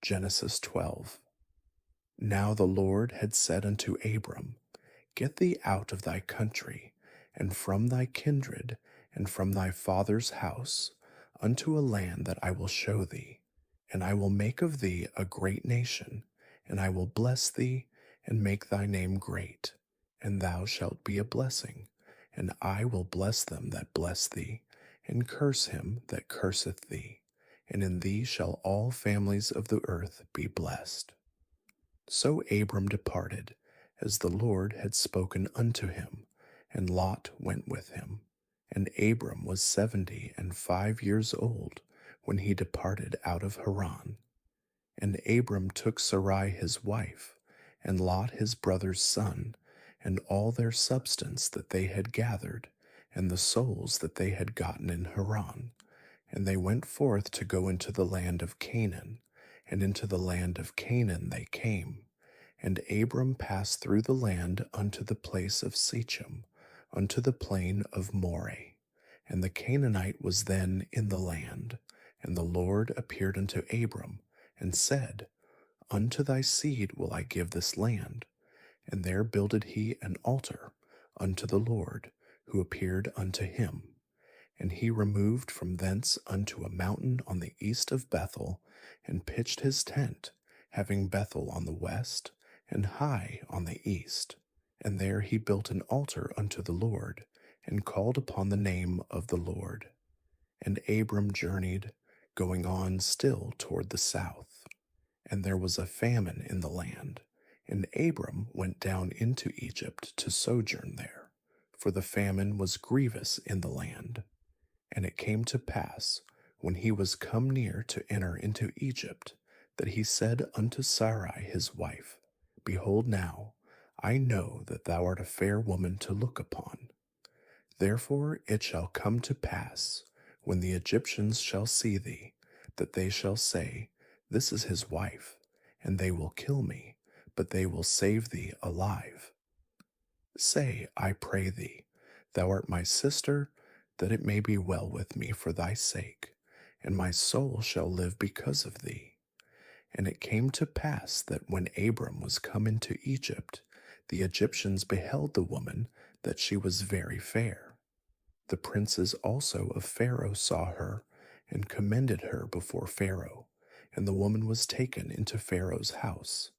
Genesis 12. Now the Lord had said unto Abram, Get thee out of thy country, and from thy kindred, and from thy father's house, unto a land that I will show thee. And I will make of thee a great nation, and I will bless thee, and make thy name great. And thou shalt be a blessing. And I will bless them that bless thee, and curse him that curseth thee. And in thee shall all families of the earth be blessed. So Abram departed, as the Lord had spoken unto him, and Lot went with him. And Abram was 75 years old when he departed out of Haran. And Abram took Sarai his wife, and Lot his brother's son, and all their substance that they had gathered, and the souls that they had gotten in Haran. And they went forth to go into the land of Canaan, and into the land of Canaan they came. And Abram passed through the land unto the place of Shechem, unto the plain of Moreh. And the Canaanite was then in the land. And the Lord appeared unto Abram, and said, Unto thy seed will I give this land. And there builded he an altar unto the Lord, who appeared unto him. And he removed from thence unto a mountain on the east of Bethel, and pitched his tent, having Bethel on the west, and Hai on the east. And there he built an altar unto the Lord, and called upon the name of the Lord. And Abram journeyed, going on still toward the south. And there was a famine in the land, and Abram went down into Egypt to sojourn there, for the famine was grievous in the land. And it came to pass, when he was come near to enter into Egypt, that he said unto Sarai his wife, Behold now, I know that thou art a fair woman to look upon. Therefore it shall come to pass, when the Egyptians shall see thee, that they shall say, This is his wife, and they will kill me, but they will save thee alive. Say, I pray thee, Thou art my sister, that it may be well with me for thy sake, and my soul shall live because of thee. And it came to pass that when Abram was come into Egypt, the Egyptians beheld the woman, that she was very fair. The princes also of Pharaoh saw her, and commended her before Pharaoh. And the woman was taken into Pharaoh's house.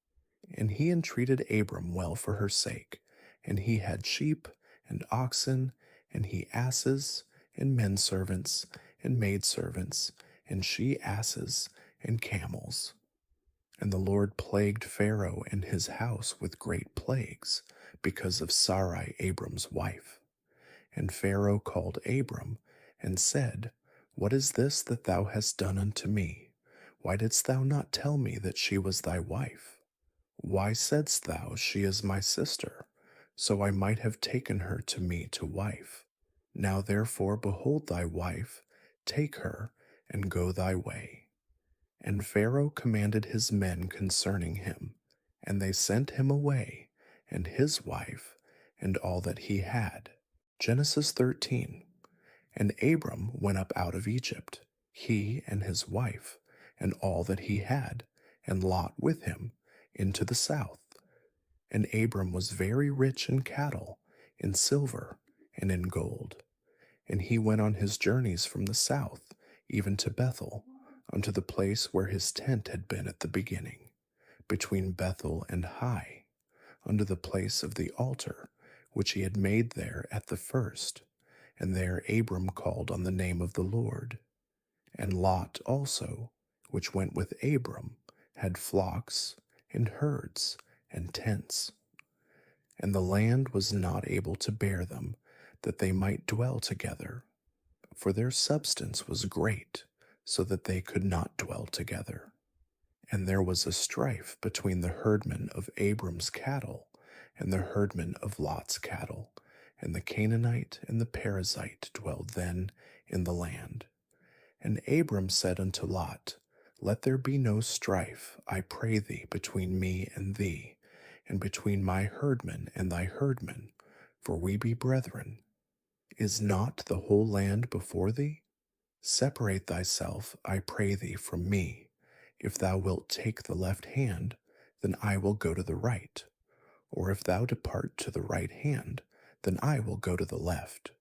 And he entreated Abram well for her sake, and he had sheep, and oxen, and he asses, and menservants, and maidservants, and she asses, and camels. And the Lord plagued Pharaoh and his house with great plagues, because of Sarai Abram's wife. And Pharaoh called Abram, and said, What is this that thou hast done unto me? Why didst thou not tell me that she was thy wife? Why saidst thou, She is my sister? So I might have taken her to me to wife. Now therefore behold thy wife, take her, and go thy way. And Pharaoh commanded his men concerning him, and they sent him away, and his wife, and all that he had. Genesis 13. And Abram went up out of Egypt, he and his wife, and all that he had, and Lot with him, into the south. And Abram was very rich in cattle, in silver, and in gold. And he went on his journeys from the south, even to Bethel, unto the place where his tent had been at the beginning, between Bethel and Hai, unto the place of the altar, which he had made there at the first. And there Abram called on the name of the Lord. And Lot also, which went with Abram, had flocks, and herds, and tents. And the land was not able to bear them, that they might dwell together, for their substance was great, so that they could not dwell together. And there was a strife between the herdmen of Abram's cattle and the herdmen of Lot's cattle, and the Canaanite and the Perizzite dwelled then in the land. And Abram said unto Lot, Let there be no strife, I pray thee, between me and thee, and between my herdmen and thy herdmen, for we be brethren. Is not the whole land before thee? Separate thyself, I pray thee, from me, If thou wilt take the left hand, then I will go to the right. Or if thou depart to the right hand, then I will go to the left.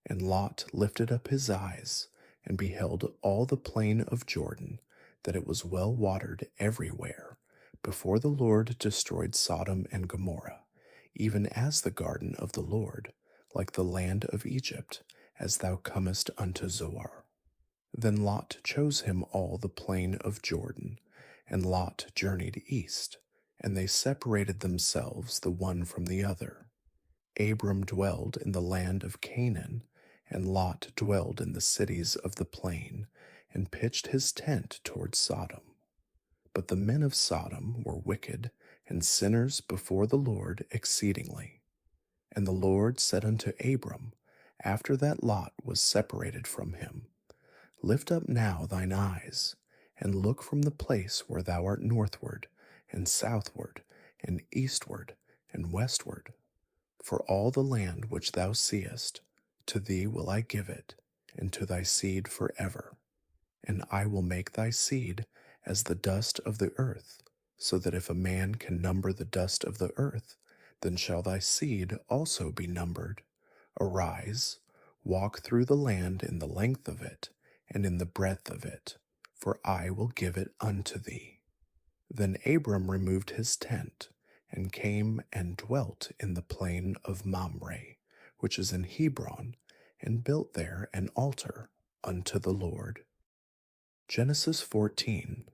And Lot lifted up his eyes, and beheld all the plain of Jordan, that it was well watered everywhere, before the Lord destroyed Sodom and Gomorrah, even as the garden of the Lord, like the land of Egypt, as thou comest unto Zoar. Then Lot chose him all the plain of Jordan, and Lot journeyed east, and they separated themselves the one from the other. Abram dwelled in the land of Canaan, and Lot dwelled in the cities of the plain, and pitched his tent toward Sodom. But the men of Sodom were wicked and sinners before the Lord exceedingly. And the Lord said unto Abram, after that Lot was separated from him, Lift up now thine eyes, and look from the place where thou art northward, and southward, and eastward, and westward. For all the land which thou seest, to thee will I give it, and to thy seed forever. And I will make thy seed as the dust of the earth, so that if a man can number the dust of the earth, then shall thy seed also be numbered. Arise, walk through the land in the length of it, and in the breadth of it, for I will give it unto thee. Then Abram removed his tent, and came and dwelt in the plain of Mamre, which is in Hebron, and built there an altar unto the Lord. Genesis 14.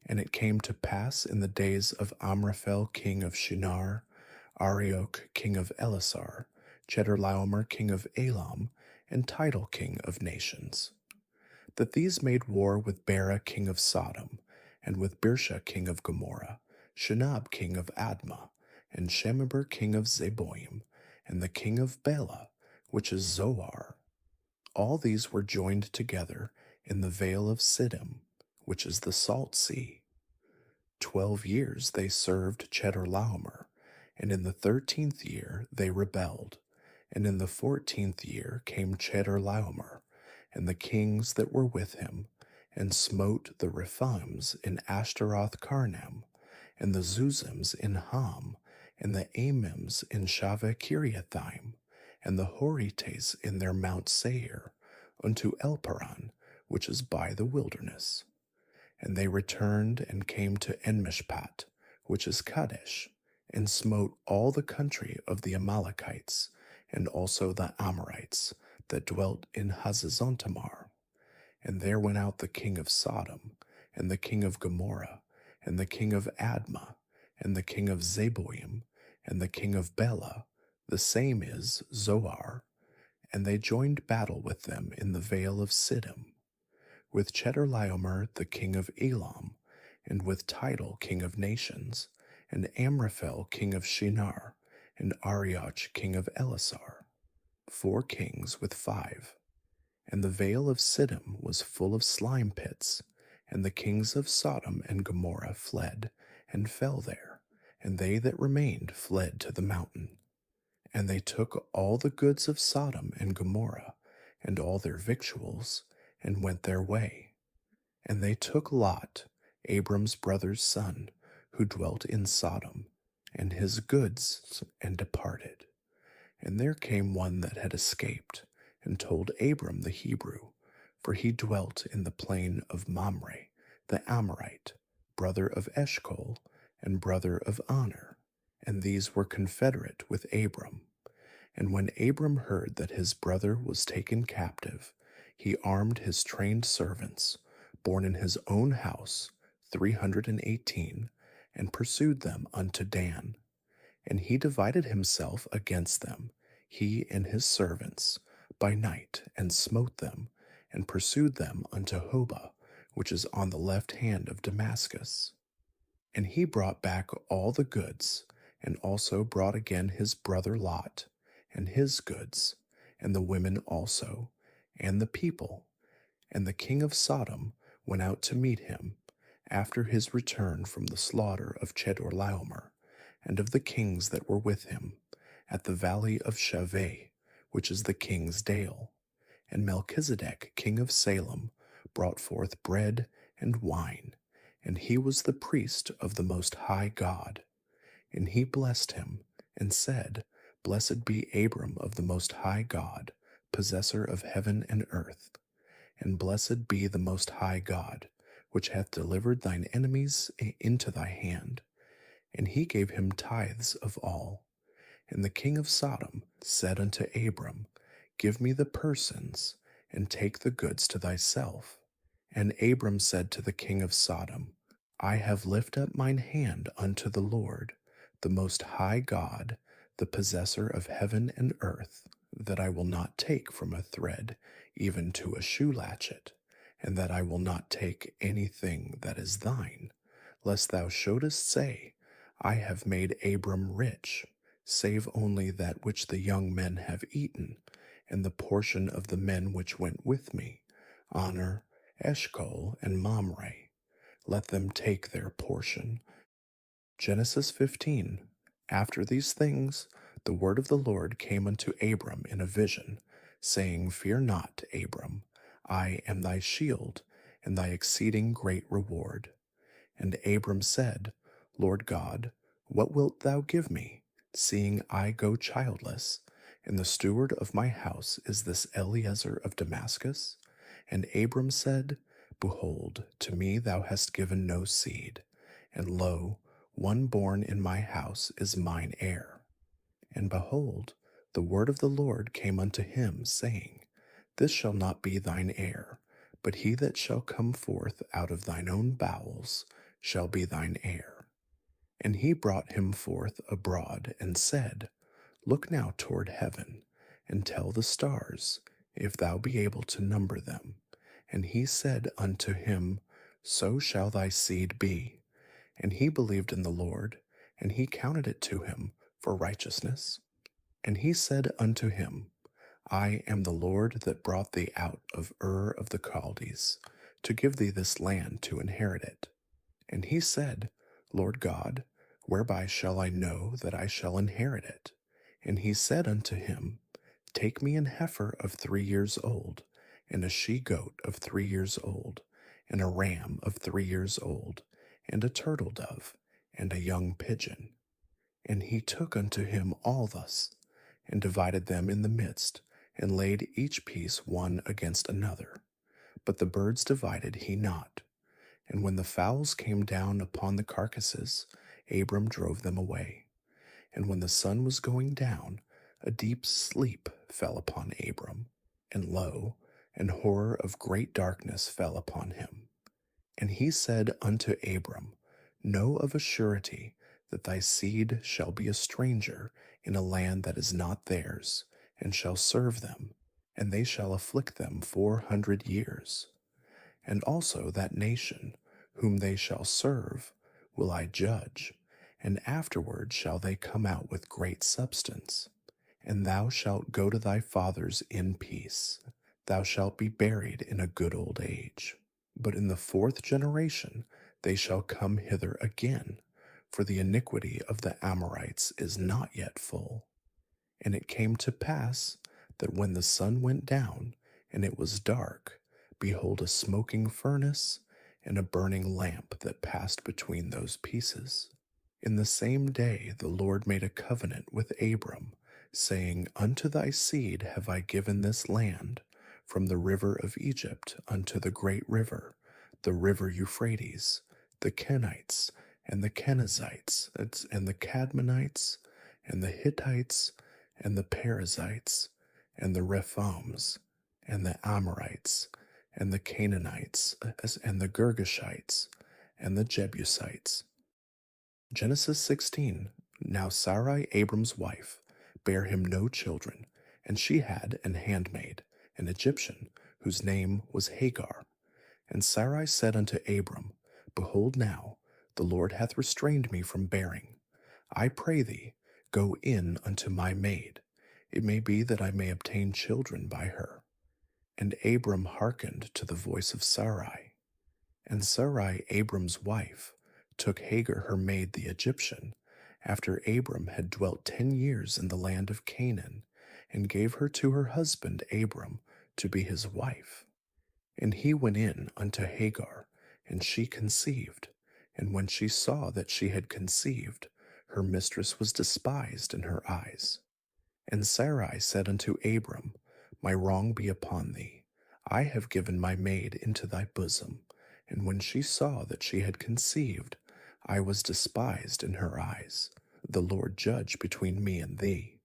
And it came to pass in the days of Amraphel king of Shinar, Arioch king of Elasar, Chedorlaomer king of Elam, and Tidal king of nations, that these made war with Bera king of Sodom, and with Birsha king of Gomorrah, Shinab king of Admah, and Shemeber king of Zeboim, and the king of Bela, which is Zoar. All these were joined together in the vale of Siddim, which is the salt sea. 12 years they served Chedorlaomer, and in the 13th year they rebelled, and in the 14th year came Chedorlaomer, and the kings that were with him, and smote the Rephaims in Ashtaroth Karnam, and the Zuzims in Ham, and the Amims in Shaveh Kiriathaim, and the Horites in their Mount Seir, unto Elparan, which is by the wilderness. And they returned and came to Enmishpat, which is Kadesh, and smote all the country of the Amalekites, and also the Amorites, that dwelt in Hazazontamar. And there went out the king of Sodom, and the king of Gomorrah, and the king of Admah, and the king of Zeboim, and the king of Bela, the same is Zoar, and they joined battle with them in the vale of Siddim, with Chedorlaomer the king of Elam, and with Tidal king of nations, and Amraphel king of Shinar, and Arioch king of Elasar, 4 kings with 5. And the vale of Siddim was full of slime pits, and the kings of Sodom and Gomorrah fled, and fell there, and they that remained fled to the mountain. And they took all the goods of Sodom and Gomorrah, and all their victuals, and went their way. And they took Lot, Abram's brother's son, who dwelt in Sodom, and his goods, and departed. And there came one that had escaped, and told Abram the Hebrew, for he dwelt in the plain of Mamre, the Amorite, brother of Eshcol, and brother of Aner, and these were confederate with Abram. And when Abram heard that his brother was taken captive, he armed his trained servants, born in his own house, 318, and pursued them unto Dan. And he divided himself against them, he and his servants, by night, and smote them, and pursued them unto Hobah, which is on the left hand of Damascus. And he brought back all the goods, and also brought again his brother Lot, and his goods, and the women also, and the people. And the king of Sodom went out to meet him, after his return from the slaughter of Chedorlaomer, and of the kings that were with him, at the valley of Shaveh, which is the king's dale. And Melchizedek king of Salem brought forth bread and wine, and he was the priest of the Most High God. And he blessed him, and said, Blessed be Abram of the Most High God, possessor of heaven and earth. And blessed be the Most High God, which hath delivered thine enemies into thy hand. And he gave him tithes of all. And the king of Sodom said unto Abram, Give me the persons, and take the goods to thyself. And Abram said to the king of Sodom, I have lifted up mine hand unto the Lord, the Most High God, the possessor of heaven and earth, that I will not take from a thread even to a shoe latchet, and that I will not take anything that is thine, lest thou shouldest say, I have made Abram rich, save only that which the young men have eaten, and the portion of the men which went with me, Honor, Eshcol, and Mamre. Let them take their portion. Genesis 15. After these things, the word of the Lord came unto Abram in a vision, saying, Fear not, Abram, I am thy shield, and thy exceeding great reward. And Abram said, Lord God, what wilt thou give me, seeing I go childless, and the steward of my house is this Eliezer of Damascus? And Abram said, Behold, to me thou hast given no seed, and lo, one born in my house is mine heir. And behold, the word of the Lord came unto him, saying, This shall not be thine heir, but he that shall come forth out of thine own bowels shall be thine heir. And he brought him forth abroad, and said, Look now toward heaven, and tell the stars, if thou be able to number them. And he said unto him, So shall thy seed be. And he believed in the Lord, and he counted it to him for righteousness. And he said unto him, I am the Lord that brought thee out of Ur of the Chaldees, to give thee this land to inherit it. And he said, Lord God, whereby shall I know that I shall inherit it? And he said unto him, Take me an heifer of 3 years old, and a she-goat of 3 years old, and a ram of 3 years old, and a turtle dove, and a young pigeon. And he took unto him all thus, and divided them in the midst, and laid each piece one against another. But the birds divided he not. And when the fowls came down upon the carcasses, Abram drove them away. And when the sun was going down, a deep sleep fell upon Abram, and lo, an horror of great darkness fell upon him. And he said unto Abram, Know of a surety that thy seed shall be a stranger in a land that is not theirs, and shall serve them, and they shall afflict them 400 years. And also that nation, whom they shall serve, will I judge, and afterward shall they come out with great substance. And thou shalt go to thy fathers in peace. Thou shalt be buried in a good old age. But in the 4th generation they shall come hither again, for the iniquity of the Amorites is not yet full. And it came to pass that when the sun went down, and it was dark, behold, a smoking furnace and a burning lamp that passed between those pieces. In the same day the Lord made a covenant with Abram, saying, Unto thy seed have I given this land, from the river of Egypt unto the great river, the river Euphrates, the Kenites, and the Kenizzites, and the Cadmonites, and the Hittites, and the Perizzites, and the Rephaims, and the Amorites, and the Canaanites, and the Girgashites, and the Jebusites. Genesis 16. Now Sarai, Abram's wife, bare him no children, and she had an handmaid, an Egyptian, whose name was Hagar. And Sarai said unto Abram, Behold now, the Lord hath restrained me from bearing. I pray thee, go in unto my maid. It may be that I may obtain children by her. And Abram hearkened to the voice of Sarai. And Sarai, Abram's wife, took Hagar her maid the Egyptian, after Abram had dwelt 10 years in the land of Canaan, and gave her to her husband Abram to be his wife. And he went in unto Hagar, and she conceived, And when she saw that she had conceived, her mistress was despised in her eyes. And Sarai said unto Abram, My wrong be upon thee. I have given my maid into thy bosom. And when she saw that she had conceived, I was despised in her eyes. The Lord judge between me and thee.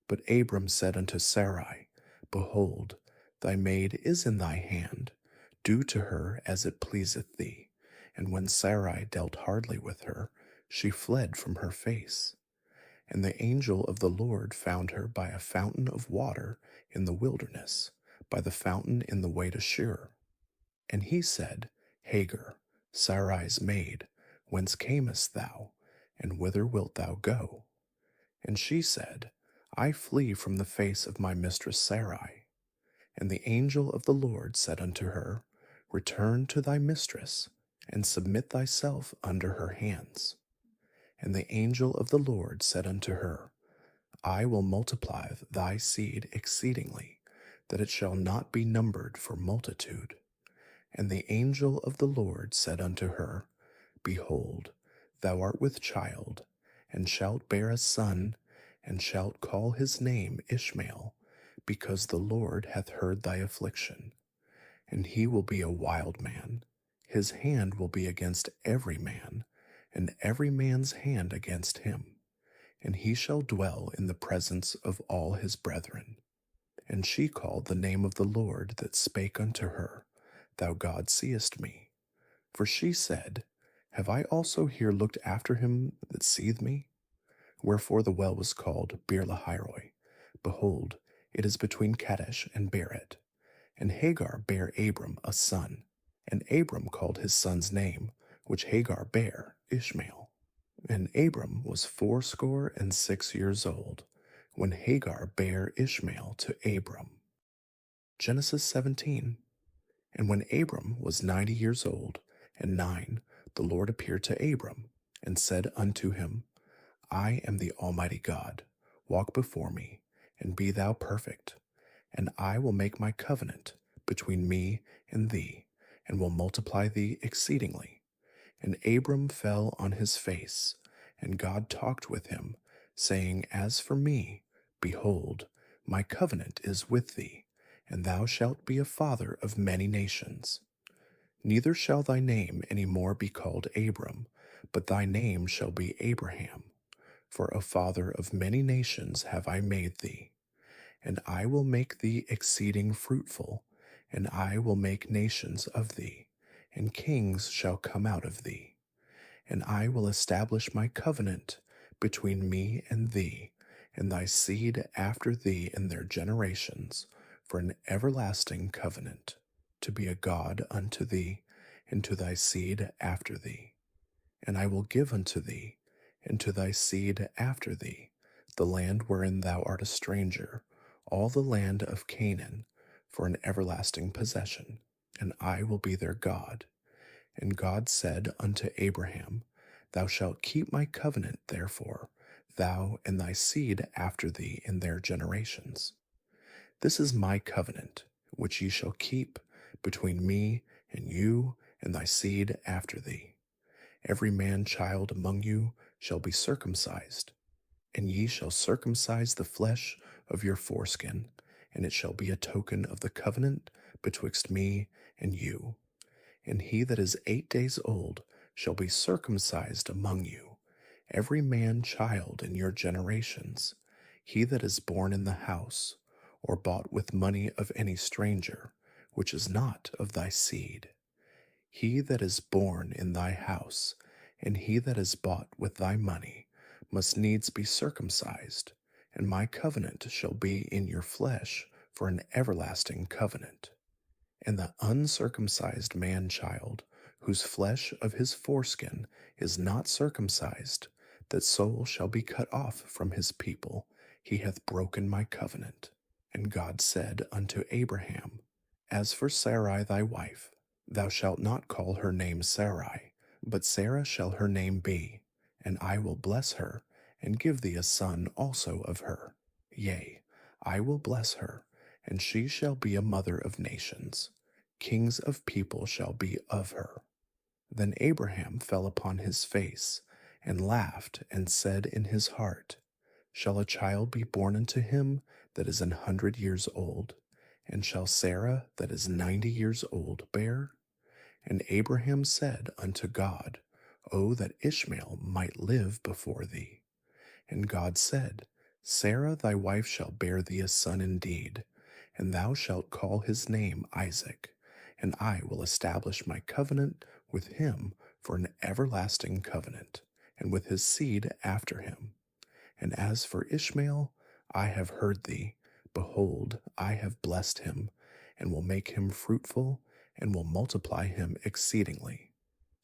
But Abram said unto Sarai, Behold, thy maid is in thy hand. Do to her as it pleaseth thee. And when Sarai dealt hardly with her, she fled from her face. And the angel of the Lord found her by a fountain of water in the wilderness, by the fountain in the way to Shur. And he said, Hagar, Sarai's maid, whence camest thou, and whither wilt thou go? And she said, I flee from the face of my mistress Sarai. And the angel of the Lord said unto her, Return to thy mistress, and submit thyself under her hands. And the angel of the Lord said unto her, I will multiply thy seed exceedingly, that it shall not be numbered for multitude. And the angel of the Lord said unto her, Behold, thou art with child, and shalt bear a son, and shalt call his name Ishmael, because the Lord hath heard thy affliction. And he will be a wild man. His hand will be against every man, and every man's hand against him. And he shall dwell in the presence of all his brethren. And she called the name of the Lord that spake unto her, Thou God seest me. For she said, Have I also here looked after him that seeth me? Wherefore the well was called Beer-lahai-roi. Behold, it is between Kadesh and Bered. And Hagar bare Abram a son, and Abram called his son's name, which Hagar bare, Ishmael. And Abram was 86 years old, when Hagar bare Ishmael to Abram. Genesis 17. And when Abram was 90 years old, and 9, the Lord appeared to Abram, and said unto him, I am the Almighty God. Walk before me, and be thou perfect. And I will make my covenant between me and thee, and will multiply thee exceedingly. And Abram fell on his face, and God talked with him, saying, As for me, behold, my covenant is with thee, and thou shalt be a father of many nations. Neither shall thy name any more be called Abram, but thy name shall be Abraham. For a father of many nations have I made thee. And I will make thee exceeding fruitful, and I will make nations of thee, and kings shall come out of thee. And I will establish my covenant between me and thee, and thy seed after thee in their generations, for an everlasting covenant, to be a God unto thee, and to thy seed after thee. And I will give unto thee, and to thy seed after thee, the land wherein thou art a stranger, all the land of Canaan, for an everlasting possession, and I will be their God. And God said unto Abraham, Thou shalt keep my covenant, therefore, thou and thy seed after thee in their generations. This is my covenant, which ye shall keep between me and you and thy seed after thee. Every man child among you shall be circumcised, and ye shall circumcise the flesh of your foreskin, and it shall be a token of the covenant betwixt me and you. And he that is 8 days old shall be circumcised among you, every man child in your generations, he that is born in the house, or bought with money of any stranger, which is not of thy seed. He that is born in thy house, and he that is bought with thy money, must needs be circumcised, and my covenant shall be in your flesh for an everlasting covenant. And the uncircumcised man-child, whose flesh of his foreskin is not circumcised, that soul shall be cut off from his people. He hath broken my covenant. And God said unto Abraham, As for Sarai thy wife, thou shalt not call her name Sarai, but Sarah shall her name be, and I will bless her, and give thee a son also of her. Yea, I will bless her, and she shall be a mother of nations. Kings of people shall be of her. Then Abraham fell upon his face, and laughed, and said in his heart, Shall a child be born unto him that is 100 years old? And shall Sarah that is 90 years old bear? And Abraham said unto God, O that Ishmael might live before thee. And God said, Sarah thy wife shall bear thee a son indeed, and thou shalt call his name Isaac, and I will establish my covenant with him for an everlasting covenant, and with his seed after him. And as for Ishmael, I have heard thee. Behold, I have blessed him, and will make him fruitful, and will multiply him exceedingly.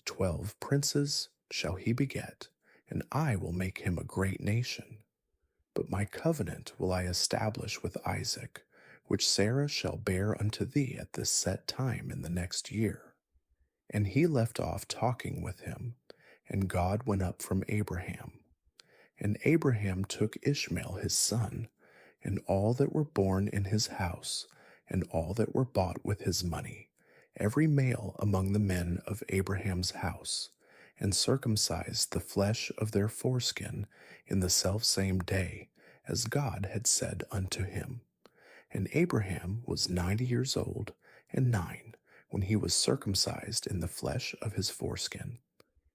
12 princes shall he beget, and I will make him a great nation. But my covenant will I establish with Isaac, which Sarah shall bear unto thee at this set time in the next year. And he left off talking with him, and God went up from Abraham. And Abraham took Ishmael his son, and all that were born in his house, and all that were bought with his money, every male among the men of Abraham's house, and circumcised the flesh of their foreskin in the selfsame day, as God had said unto him. And Abraham was 90 years old, and 9, when he was circumcised in the flesh of his foreskin.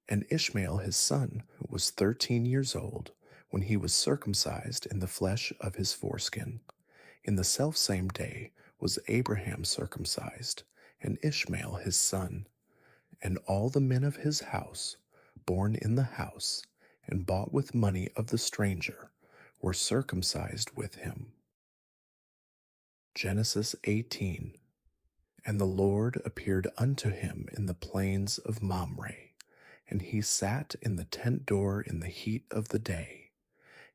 And Ishmael his son was 13 years old, when he was circumcised in the flesh of his foreskin. In the selfsame day was Abraham circumcised, and Ishmael his son. And all the men of his house, born in the house, and bought with money of the stranger, were circumcised with him. Genesis 18. And the Lord appeared unto him in the plains of Mamre, and he sat in the tent door in the heat of the day.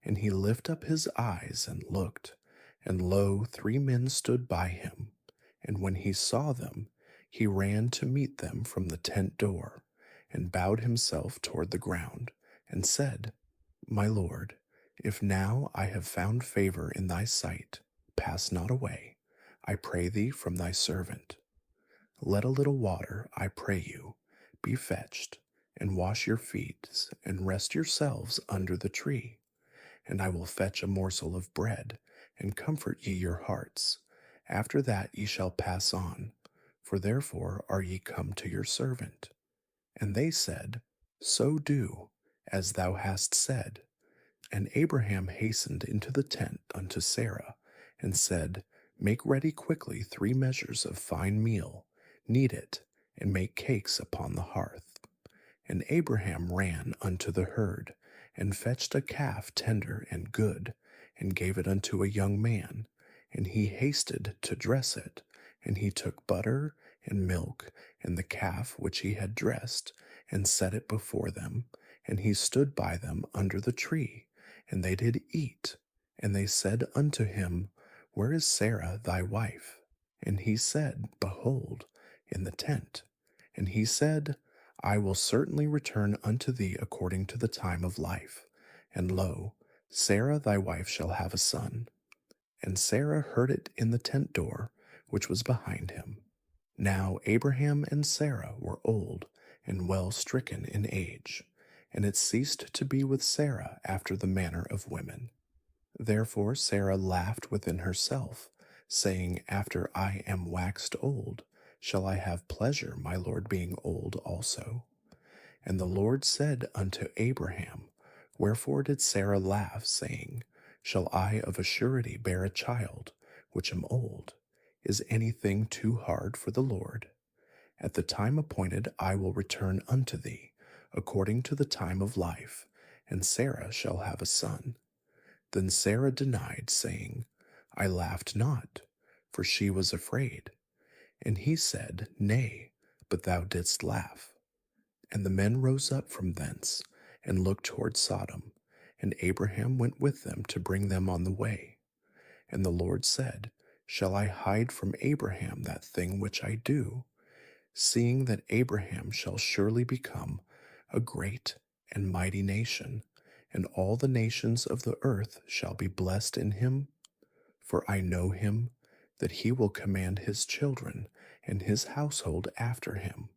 And he lifted up his eyes and looked, and lo, 3 men stood by him. And when he saw them, he ran to meet them from the tent door, and bowed himself toward the ground, and said, My Lord, if now I have found favor in thy sight, pass not away, I pray thee, from thy servant. Let a little water, I pray you, be fetched, and wash your feet, and rest yourselves under the tree. And I will fetch a morsel of bread, and comfort ye your hearts. After that ye shall pass on, for therefore are ye come to your servant. And they said, So do, as thou hast said. And Abraham hastened into the tent unto Sarah, and said, Make ready quickly 3 measures of fine meal, knead it, and make cakes upon the hearth. And Abraham ran unto the herd, and fetched a calf tender and good, and gave it unto a young man, and he hasted to dress it. And he took butter and milk, and the calf which he had dressed, and set it before them. And he stood by them under the tree, and they did eat. And they said unto him, Where is Sarah thy wife? And he said, Behold, in the tent. And he said, I will certainly return unto thee according to the time of life. And lo, Sarah thy wife shall have a son. And Sarah heard it in the tent door, which was behind him. Now Abraham and Sarah were old, and well stricken in age, and it ceased to be with Sarah after the manner of women. Therefore Sarah laughed within herself, saying, After I am waxed old, shall I have pleasure, my Lord being old also? And the Lord said unto Abraham, Wherefore did Sarah laugh, saying, Shall I of a surety bear a child, which am old? Is anything too hard for the Lord? At the time appointed I will return unto thee, according to the time of life, and Sarah shall have a son. Then Sarah denied, saying, I laughed not, for she was afraid. And he said, Nay, but thou didst laugh. And the men rose up from thence, and looked toward Sodom, and Abraham went with them to bring them on the way. And the Lord said, Shall I hide from Abraham that thing which I do, seeing that Abraham shall surely become a great and mighty nation, and all the nations of the earth shall be blessed in him? For I know him, that he will command his children and his household after him,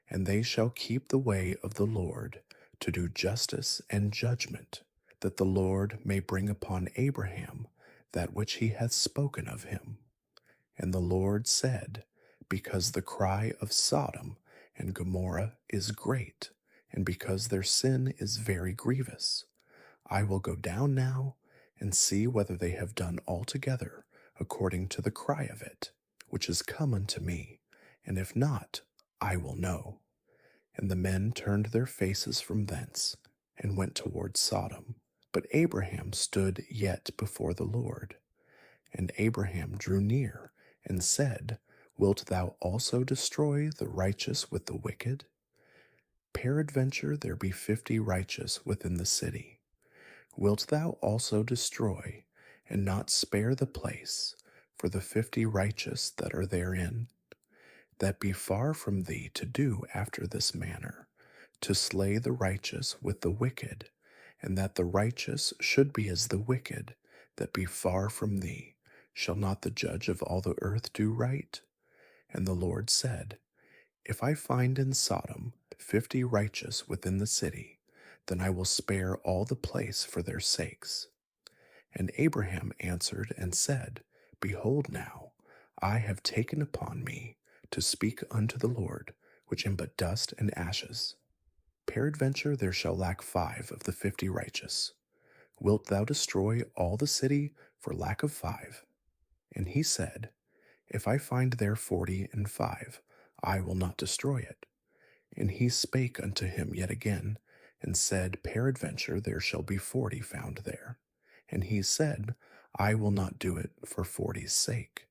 And they shall keep the way of the Lord to do justice and judgment, that the Lord may bring upon Abraham that which he hath spoken of him. And the Lord said, because the cry of Sodom and Gomorrah is great, and because their sin is very grievous, I will go down now and see whether they have done altogether according to the cry of it, which is come unto me, and if not, I will know. And the men turned their faces from thence, and went toward Sodom. But Abraham stood yet before the Lord. And Abraham drew near, and said, wilt thou also destroy the righteous with the wicked? Peradventure there be 50 righteous within the city. Wilt thou also destroy, and not spare the place, for the 50 righteous that are therein? That be far from thee to do after this manner, to slay the righteous with the wicked, and that the righteous should be as the wicked, that be far from thee. Shall not the judge of all the earth do right? And the Lord said, if I find in Sodom 50 righteous within the city, then I will spare all the place for their sakes. And Abraham answered and said, behold now, I have taken upon me to speak unto the Lord, which am but dust and ashes. Peradventure there shall lack 5 of the 50 righteous. Wilt thou destroy all the city for lack of 5? And he said, if I find there 45, I will not destroy it. And he spake unto him yet again, and said, peradventure there shall be 40 found there. And he said, I will not do it for 40's sake.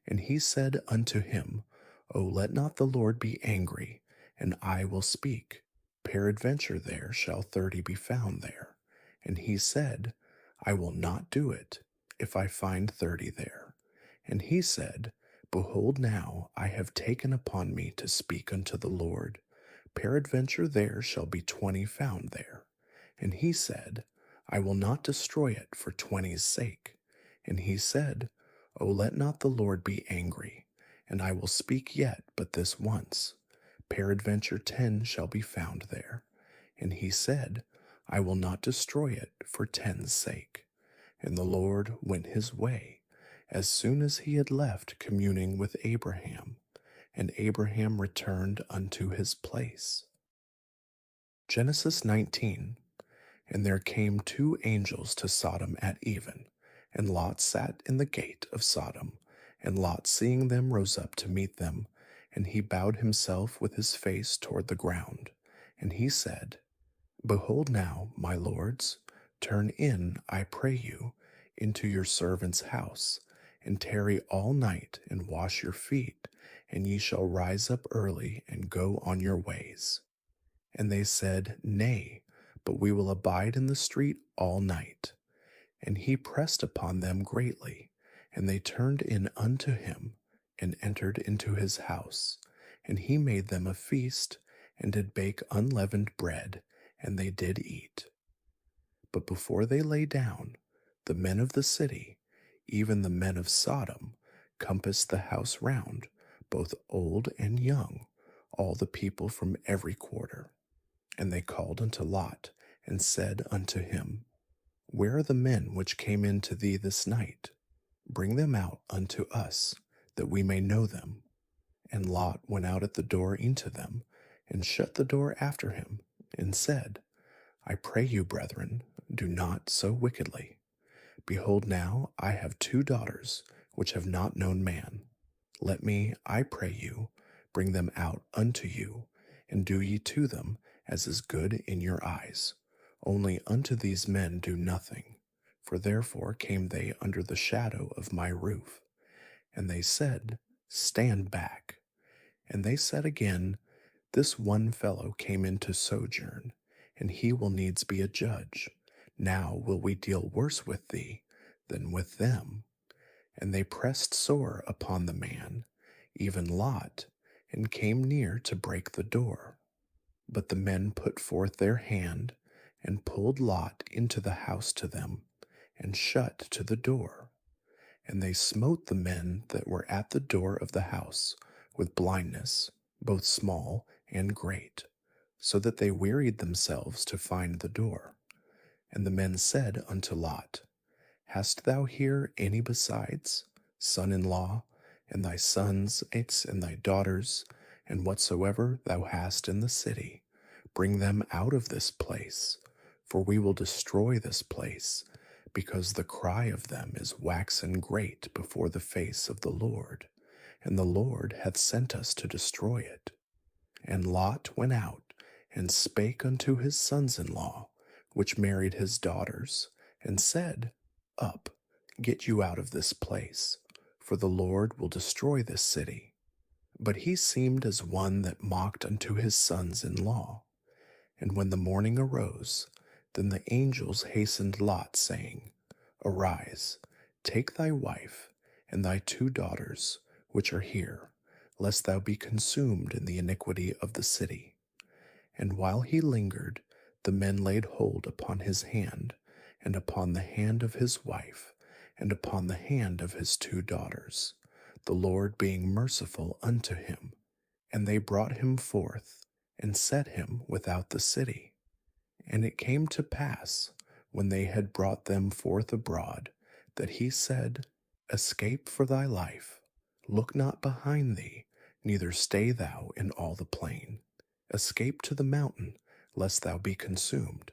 And he said unto him, O let not the Lord be angry, and I will speak. Peradventure there shall 30 be found there. And he said, I will not do it, if I find 30 there. And he said, behold now, I have taken upon me to speak unto the Lord. Peradventure there shall be 20 found there. And he said, I will not destroy it for 20's sake. And he said, O let not the Lord be angry, and I will speak yet but this once. Peradventure 10 shall be found there. And he said, I will not destroy it for 10's sake. And the Lord went his way, as soon as he had left communing with Abraham, and Abraham returned unto his place. Genesis 19. And there came 2 angels to Sodom at even, and Lot sat in the gate of Sodom. And Lot, seeing them, rose up to meet them, and he bowed himself with his face toward the ground. And he said, behold now, my lords, turn in, I pray you, into your servant's house, and tarry all night, and wash your feet, and ye shall rise up early, and go on your ways. And they said, nay, but we will abide in the street all night. And he pressed upon them greatly, and they turned in unto him, and entered into his house. And he made them a feast, and did bake unleavened bread, and they did eat. But before they lay down, the men of the city, even the men of Sodom, compassed the house round, both old and young, all the people from every quarter. And they called unto Lot, and said unto him, where are the men which came in to thee this night? Bring them out unto us, that we may know them. And Lot went out at the door into them, and shut the door after him, and said, I pray you, brethren, do not so wickedly. Behold, now I have 2 daughters, which have not known man. Let me, I pray you, bring them out unto you, and do ye to them as is good in your eyes. Only unto these men do nothing, for therefore came they under the shadow of my roof. And they said, stand back. And they said again, this one fellow came in to sojourn, and he will needs be a judge. Now will we deal worse with thee than with them. And they pressed sore upon the man, even Lot, and came near to break the door. But the men put forth their hand, and pulled Lot into the house to them, and shut to the door. And they smote the men that were at the door of the house with blindness, both small and great, so that they wearied themselves to find the door. And the men said unto Lot, Hast thou here any besides, son-in-law, and thy sons, and thy daughters, and whatsoever thou hast in the city? Bring them out of this place, for we will destroy this place, because the cry of them is waxen great before the face of the Lord, and the Lord hath sent us to destroy it. And Lot went out, and spake unto his sons-in-law, which married his daughters, and said, Up, get you out of this place, for the Lord will destroy this city. But he seemed as one that mocked unto his sons-in-law. And when the morning arose, then the angels hastened Lot, saying, Arise, take thy wife, and thy 2 daughters, which are here, lest thou be consumed in the iniquity of the city. And while he lingered, the men laid hold upon his hand, and upon the hand of his wife, and upon the hand of his 2 daughters, the Lord being merciful unto him. And they brought him forth, and set him without the city. And it came to pass, when they had brought them forth abroad, that he said, Escape for thy life, look not behind thee, neither stay thou in all the plain. Escape to the mountain, lest thou be consumed.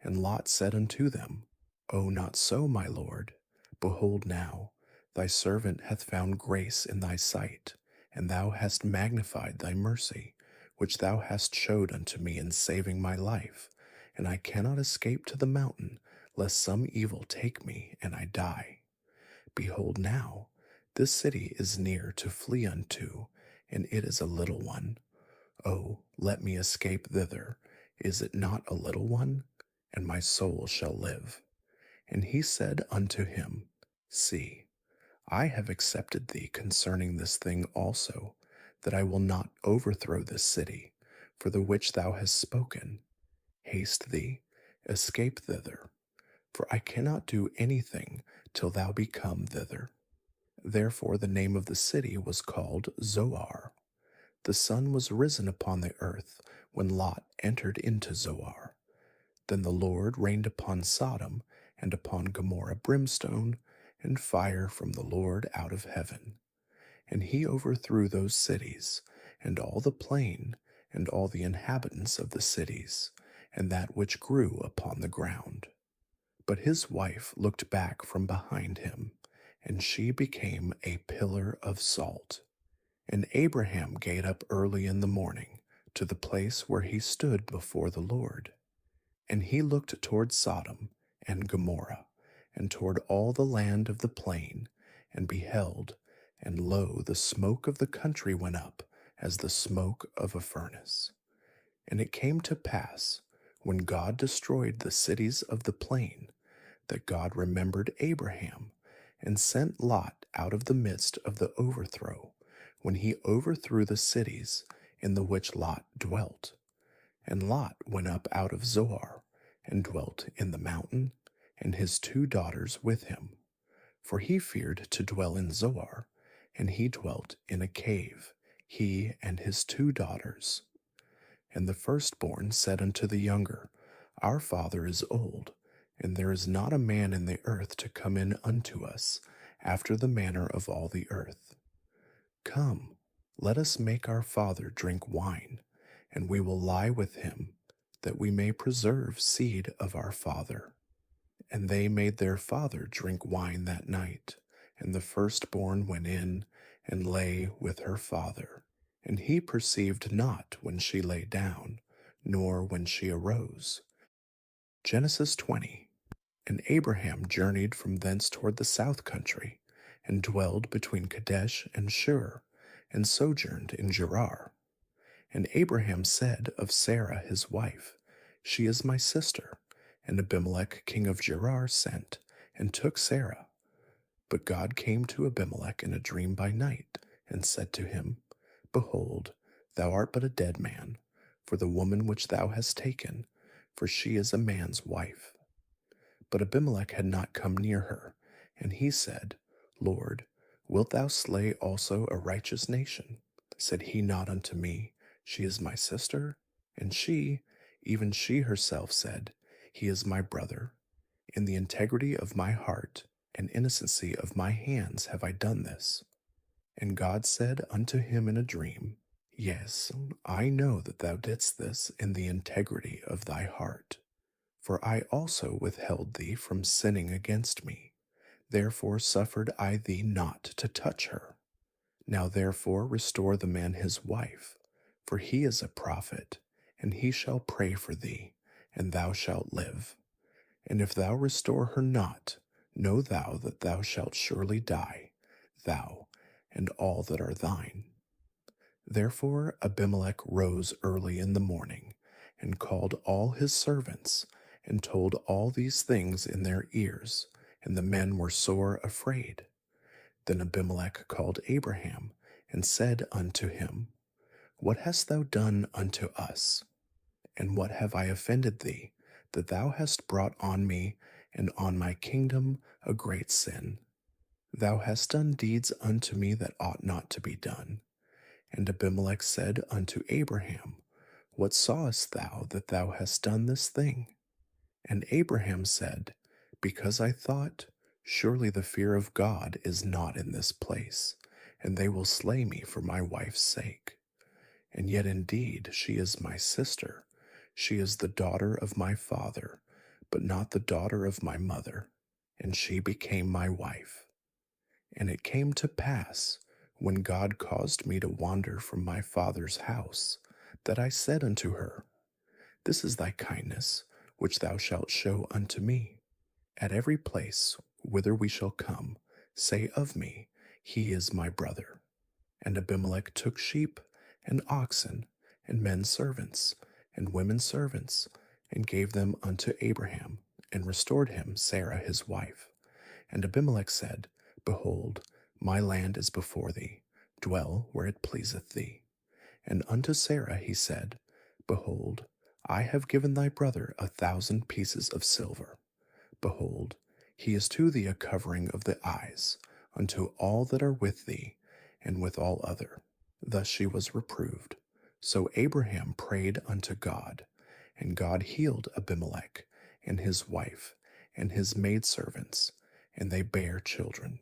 And Lot said unto them, O not so, my lord. Behold now, thy servant hath found grace in thy sight, and thou hast magnified thy mercy, which thou hast showed unto me in saving my life. And I cannot escape to the mountain, lest some evil take me, and I die. Behold now, this city is near to flee unto, and it is a little one. O, let me escape thither. Is it not a little one? And my soul shall live. And he said unto him, See, I have accepted thee concerning this thing also, that I will not overthrow this city, for the which thou hast spoken. Haste thee, escape thither, for I cannot do anything till thou be come thither. Therefore the name of the city was called Zoar. The sun was risen upon the earth when Lot entered into Zoar. Then the Lord rained upon Sodom and upon Gomorrah brimstone and fire from the Lord out of heaven. And he overthrew those cities, and all the plain, and all the inhabitants of the cities, and that which grew upon the ground. But his wife looked back from behind him, and she became a pillar of salt. And Abraham gate up early in the morning to the place where he stood before the Lord. And he looked toward Sodom and Gomorrah, and toward all the land of the plain, and beheld, and lo, the smoke of the country went up as the smoke of a furnace. And it came to pass, when God destroyed the cities of the plain, that God remembered Abraham, and sent Lot out of the midst of the overthrow, when he overthrew the cities in the which Lot dwelt. And Lot went up out of Zoar, and dwelt in the mountain, and his 2 daughters with him. For he feared to dwell in Zoar, and he dwelt in a cave, he and his 2 daughters. And the firstborn said unto the younger, Our father is old, and there is not a man in the earth to come in unto us, after the manner of all the earth. Come, let us make our father drink wine, and we will lie with him, that we may preserve seed of our father. And they made their father drink wine that night, and the firstborn went in and lay with her father. And he perceived not when she lay down, nor when she arose. Genesis 20. And Abraham journeyed from thence toward the south country, and dwelled between Kadesh and Shur, and sojourned in Gerar. And Abraham said of Sarah his wife, She is my sister. And Abimelech king of Gerar sent, and took Sarah. But God came to Abimelech in a dream by night, and said to him, Behold, thou art but a dead man, for the woman which thou hast taken, for she is a man's wife. But Abimelech had not come near her, and he said, Lord, wilt thou slay also a righteous nation? Said he not unto me, She is my sister? And she, even she herself said, He is my brother. In the integrity of my heart and innocency of my hands have I done this. And God said unto him in a dream, Yes, I know that thou didst this in the integrity of thy heart. For I also withheld thee from sinning against me. Therefore suffered I thee not to touch her. Now therefore restore the man his wife, for he is a prophet, and he shall pray for thee, and thou shalt live. And if thou restore her not, know thou that thou shalt surely die, thou and all that are thine. Therefore Abimelech rose early in the morning, and called all his servants, and told all these things in their ears, and the men were sore afraid. Then Abimelech called Abraham, and said unto him, What hast thou done unto us? And what have I offended thee, that thou hast brought on me and on my kingdom a great sin? Thou hast done deeds unto me that ought not to be done. And Abimelech said unto Abraham, What sawest thou that thou hast done this thing? And Abraham said, Because I thought, Surely the fear of God is not in this place, and they will slay me for my wife's sake. And yet indeed she is my sister. She is the daughter of my father, but not the daughter of my mother, and she became my wife. And it came to pass, when God caused me to wander from my father's house, that I said unto her, This is thy kindness, which thou shalt show unto me. At every place whither we shall come, say of me, He is my brother. And Abimelech took sheep, and oxen, and men servants, and women servants, and gave them unto Abraham, and restored him Sarah his wife. And Abimelech said, Behold, my land is before thee, dwell where it pleaseth thee. And unto Sarah he said, Behold, I have given thy brother 1,000 pieces of silver. Behold, he is to thee a covering of the eyes, unto all that are with thee, and with all other. Thus she was reproved. So Abraham prayed unto God, and God healed Abimelech, and his wife, and his maidservants, and they bare children.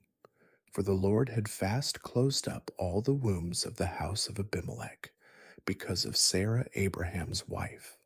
For the Lord had fast closed up all the wombs of the house of Abimelech, because of Sarah Abraham's wife.